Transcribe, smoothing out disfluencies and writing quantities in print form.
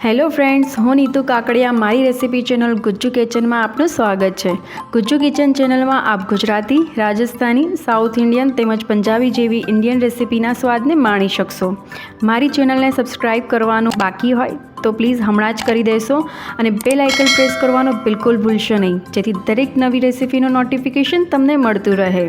Hello friends, હું નીતુ કાકડિયા મારી recipe channel Gujju કિચનમાં આપનું સ્વાગત છે। ગુજ્જુ કિચન ચેનલમાં આપ ગુજરાતી, રાજસ્થાની, સાઉથ ઇન્ડિયન તેમજ પંજાબી જેવી ઇન્ડિયન રેસિપીના સ્વાદને માણી શકશો। મારી ચેનલને સબસ્ક્રાઈબ કરવાનું બાકી હોય તો પ્લીઝ હમણાં જ કરી દેશો અને બેલ આઇકન પ્રેસ કરવાનું બિલકુલ ભૂલશો નહીં, જેથી દરેક નવી રેસિપીનું નોટિફિકેશન તમને મળતું રહે।